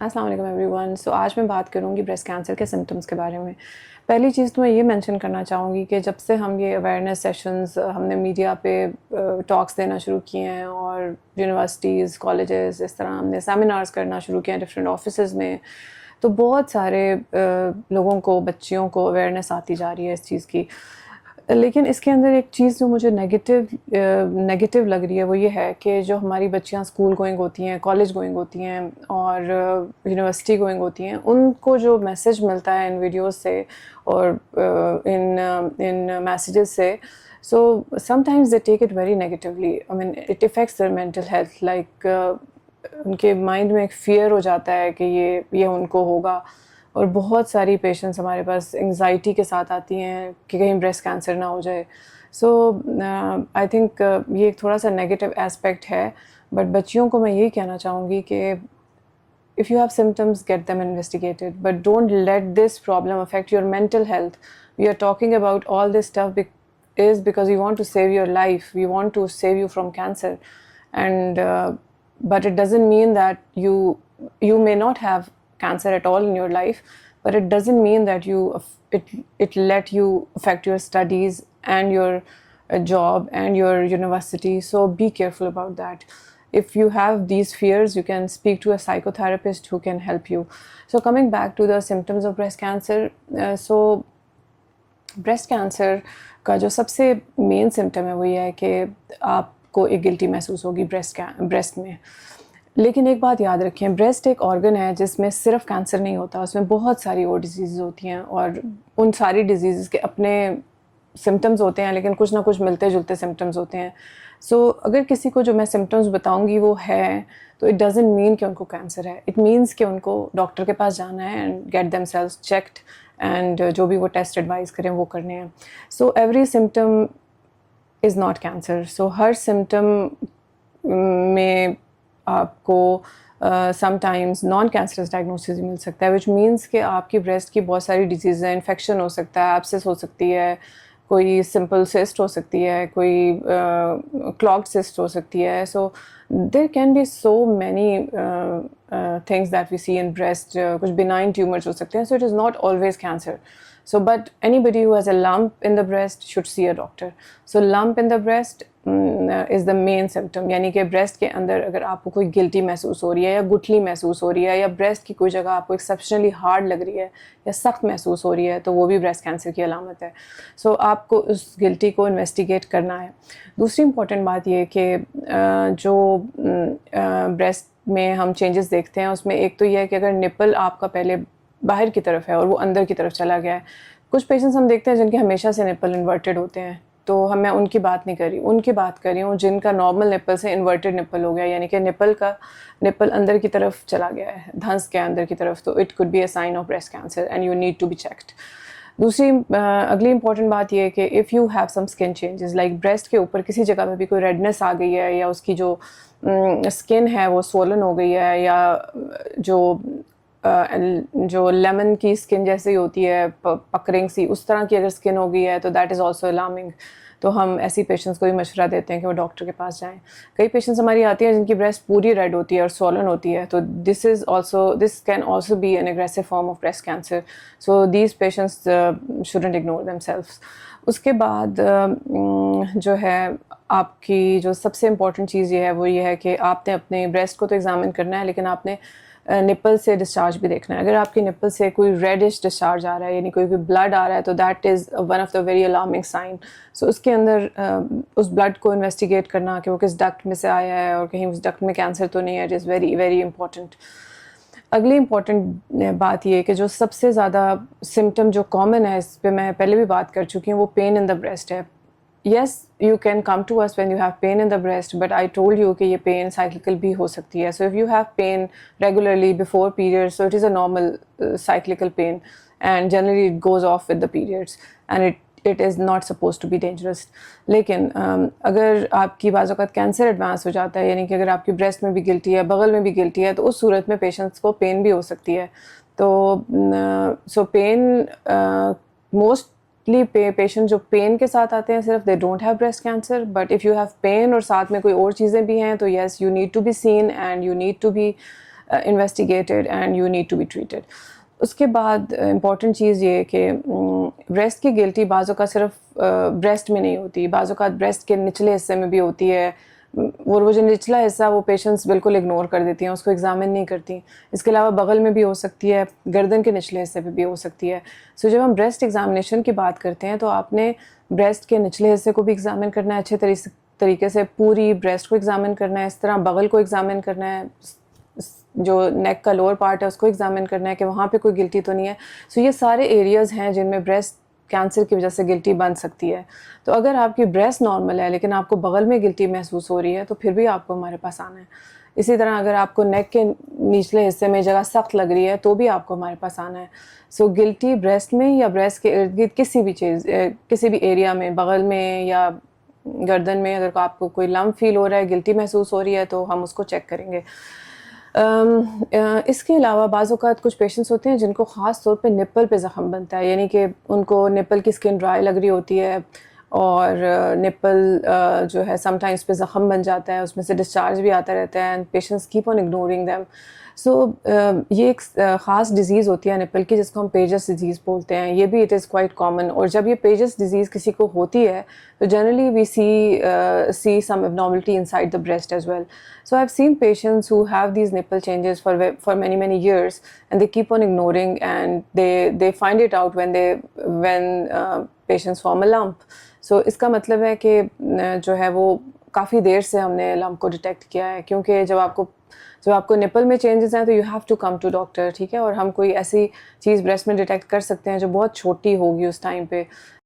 अस्सलाम वालेकुम एवरीवन। सो आज मैं बात करूँगी ब्रेस्ट कैंसर के सिम्टम्स के बारे में। पहली चीज़ तो मैं ये मेंशन करना चाहूँगी कि जब से हम ये अवेयरनेस सेशंस हमने मीडिया पे टॉक्स देना शुरू किए हैं और यूनिवर्सिटीज़, कॉलेजेस इस तरह हमने सेमिनार्स करना शुरू किए हैं डिफरेंट ऑफिसेज़ में, तो बहुत सारे लोगों को, बच्चियों को अवेयरनेस आती जा रही है इस चीज़ की। लेकिन इसके अंदर एक चीज़ जो मुझे नेगेटिव लग रही है वो ये है कि जो हमारी बच्चियां स्कूल गोइंग होती हैं, कॉलेज गोइंग होती हैं और यूनिवर्सिटी गोइंग होती हैं, उनको जो मैसेज मिलता है इन वीडियोस से और इन मैसेजेस से, so sometimes they take it very negatively. I mean it affects their mental health, like उनके माइंड में एक फ़ियर हो जाता है कि ये उनको होगा। और बहुत सारी पेशेंट्स हमारे पास एंग्जाइटी के साथ आती हैं कि कहीं ब्रेस्ट कैंसर ना हो जाए। सो आई थिंक ये एक थोड़ा सा नेगेटिव एस्पेक्ट है, बट बच्चियों को मैं यही कहना चाहूँगी कि if you have symptoms, get them investigated, but don't let this problem affect your mental health. We are talking about all this stuff is because we want to save your life, we want to save you from cancer, and but it doesn't mean that you may not have cancer at all in your life, but it doesn't mean that it let you affect your studies and your job and your university. So be careful about that. If you have these fears, you can speak to a psychotherapist who can help you. So coming back to the symptoms of breast cancer, so breast cancer का जो सबसे main symptom है वो ये है कि आपको एक गिल्टी महसूस होगी ब्रेस्ट में। लेकिन एक बात याद रखें, ब्रेस्ट एक ऑर्गन है जिसमें सिर्फ कैंसर नहीं होता, उसमें बहुत सारी और डिजीज़ होती हैं और उन सारी डिजीज़ के अपने सिम्टम्स होते हैं, लेकिन कुछ ना कुछ मिलते जुलते सिम्टम्स होते हैं। सो अगर किसी को जो मैं सिम्टम्स बताऊंगी वो है, तो इट डजंट मीन कि उनको कैंसर है। इट मीन्स कि उनको डॉक्टर के पास जाना है and get themselves checked, and जो भी वो टेस्ट एडवाइस करें वो करने हैं। So every symptom is not cancer. So हर सिम्टम में आपको समटाइम्स नॉन कैंसरस डायग्नोसिस मिल सकता है, विच मीन्स कि आपकी ब्रेस्ट की बहुत सारी डिजीज़ हैं। इन्फेक्शन हो सकता है, एब्सेस हो सकती है, कोई सिंपल सिस्ट हो सकती है, कोई क्लॉग्ड सिस्ट हो सकती है। So there can be so many things that we see in breast. कुछ बिनाइन ट्यूमर्स हो सकते हैं। So it is not always cancer. So but anybody who has a lump in the breast should see a doctor. So lump in the breast is the main symptom, यानी कि breast के अंदर अगर आपको कोई गिल्टी महसूस हो रही है या गुठली महसूस हो रही है या ब्रेस्ट की कोई जगह आपको एक्सेप्शनली हार्ड लग रही है या सख्त महसूस हो रही है, तो वो भी ब्रेस्ट कैंसर की अलामत है। सो आपको उस गिल्टी को इन्वेस्टिगेट करना है। दूसरी इंपॉर्टेंट बात ये कि जो ब्रेस्ट में हम चेंजेस देखते हैं उसमें एक तो ये है कि अगर निपल आपका पहले बाहर की तरफ है और वो अंदर की तरफ चला गया है। कुछ पेशेंट्स हम देखते हैं जिनके हमेशा से निपल इन्वर्टेड होते हैं, तो मैं उनकी बात नहीं कर रही, उनकी बात कर रही हूँ जिनका नॉर्मल निपल से इन्वर्टेड निपल हो गया, यानी कि निपल अंदर की तरफ चला गया है, धंस के अंदर की तरफ, तो it could be a sign of breast cancer and you need to be checked. दूसरी अगली इंपॉर्टेंट बात यह है कि if you have some skin changes, like breast के ऊपर किसी जगह में भी कोई रेडनेस आ गई है या उसकी जो स्किन है वो स्वोलन हो गई है, या जो लेमन की स्किन जैसे ही होती है पकरिंग सी, उस तरह की अगर स्किन हो गई है, तो दैट इज़ ऑल्सो अलार्मिंग। तो हम ऐसी पेशेंट्स को भी मशवरा देते हैं कि वो डॉक्टर के पास जाएं। कई पेशेंट्स हमारी आती हैं जिनकी ब्रेस्ट पूरी रेड होती है और स्वॉलन होती है, तो this can also be N aggressive form of breast cancer. So these patients shouldn't ignore themselves. उसके बाद जो है आपकी जो सबसे इम्पॉर्टेंट चीज़ ये है वो ये है कि आपने अपने ब्रेस्ट को तो एग्जामिन करना है, लेकिन आपने निपल से डिस्चार्ज भी देखना है। अगर आपकी निपल से कोई रेडिश डिस्चार्ज आ रहा है, यानी कोई ब्लड आ रहा है, तो that is one of the very alarming sign. So उसके अंदर उस ब्लड को इन्वेस्टिगेट करना कि वो किस डक्ट में से आया है और कहीं उस डक्ट में कैंसर तो नहीं है, it is very very important. अगली इम्पॉर्टेंट बात ये है कि जो सबसे ज़्यादा सिम्टम जो कॉमन है, इस पर मैं पहले भी बात कर चुकी हूँ, वो पेन इन द ब्रेस्ट है। Yes, you can come to us when you have pain in the breast, but I told you कि ये pain cyclical भी हो सकती है. So if you have pain regularly before periods, so it is a normal cyclical pain, and generally it goes off with the periods, and it is not supposed to be dangerous. लेकिन अगर आपकी बाज़ औक़ात cancer advance हो जाता है, यानी कि अगर आपकी ब्रेस्ट में भी गिल्टी है, बगल में भी गिल्टी है, तो उस सूरत में पेशेंट्स को पेन भी हो सकती है। तो सो पेन मोस्टली पेशेंट जो पेन के साथ आते हैं सिर्फ they don't have breast cancer, but if you have pain और साथ में कोई और चीज़ें भी हैं, तो yes you need to be seen and you need to be investigated and you need to be treated. اس کے بعد امپورٹنٹ چیز یہ کہ بریسٹ کی گلٹی بعض اوقات صرف بریسٹ میں نہیں ہوتی, بعض اوقات بریسٹ کے نچلے حصے میں بھی ہوتی ہے, اور وہ جو نچلا حصہ وہ پیشنٹس بالکل اگنور کر دیتی ہیں, اس کو ایگزامن نہیں کرتی. اس کے علاوہ بغل میں بھی ہو سکتی ہے, گردن کے نچلے حصے پہ بھی ہو سکتی ہے. سو جب ہم بریسٹ ایگزامینیشن کی بات کرتے ہیں تو آپ نے بریسٹ کے نچلے حصے کو بھی ایگزامن کرنا ہے اچھے طریقے سے, پوری بریسٹ کو ایگزامن کرنا ہے, اس طرح بغل کو ایگزامن کرنا ہے, جو نیک کا لوور پارٹ ہے اس کو ایگزامن کرنا ہے کہ وہاں پہ کوئی گلٹی تو نہیں ہے. سو یہ سارے ایریاز ہیں جن میں بریسٹ کینسر کی وجہ سے گلٹی بن سکتی ہے. تو اگر آپ کی بریسٹ نارمل ہے لیکن آپ کو بغل میں گلٹی محسوس ہو رہی ہے تو پھر بھی آپ کو ہمارے پاس آنا ہے. اسی طرح اگر آپ کو نیک کے نچلے حصے میں جگہ سخت لگ رہی ہے تو بھی آپ کو ہمارے پاس آنا ہے. سو گلٹی بریسٹ میں یا بریسٹ کے ارد گرد کسی بھی ایریا میں, بغل میں یا گردن میں, اگر آپ کو کوئی لمپ فیل ہو رہا ہے, گلٹی محسوس ہو رہی ہے تو ہم اس کو چیک کریں گے. اس کے علاوہ بعض اوقات کچھ پیشنٹس ہوتے ہیں جن کو خاص طور پہ نپل پہ زخم بنتا ہے, یعنی کہ ان کو نپل کی اسکن ڈرائی لگ رہی ہوتی ہے اور نپل جو ہے سم ٹائمس پہ زخم بن جاتا ہے, اس میں سے ڈسچارج بھی آتا رہتا ہے, and patients keep on ignoring them. So یہ ایک خاص ڈیزیز ہوتی ہے نپل کی جس کو ہم پیجس ڈیزیز بولتے ہیں. یہ بھی اٹ از کوائٹ کامن, اور جب یہ پیجس ڈیزیز کسی کو ہوتی ہے تو generally we see some abnormality inside the breast as well. So I've seen patients who have these nipple changes for many years and they keep on ignoring, and they find it out when patients form a lump. So اس کا مطلب ہے کہ جو ہے وہ کافی دیر سے ہم نے لمپ کو ڈیٹیکٹ کیا ہے, کیونکہ جب آپ کو نپل میں چینجز ہیں تو you have to come to doctor, ٹھیک ہے. اور ہم کوئی ایسی چیز بریسٹ میں ڈیٹیکٹ کر سکتے ہیں جو بہت چھوٹی ہوگی اس ٹائم پہ,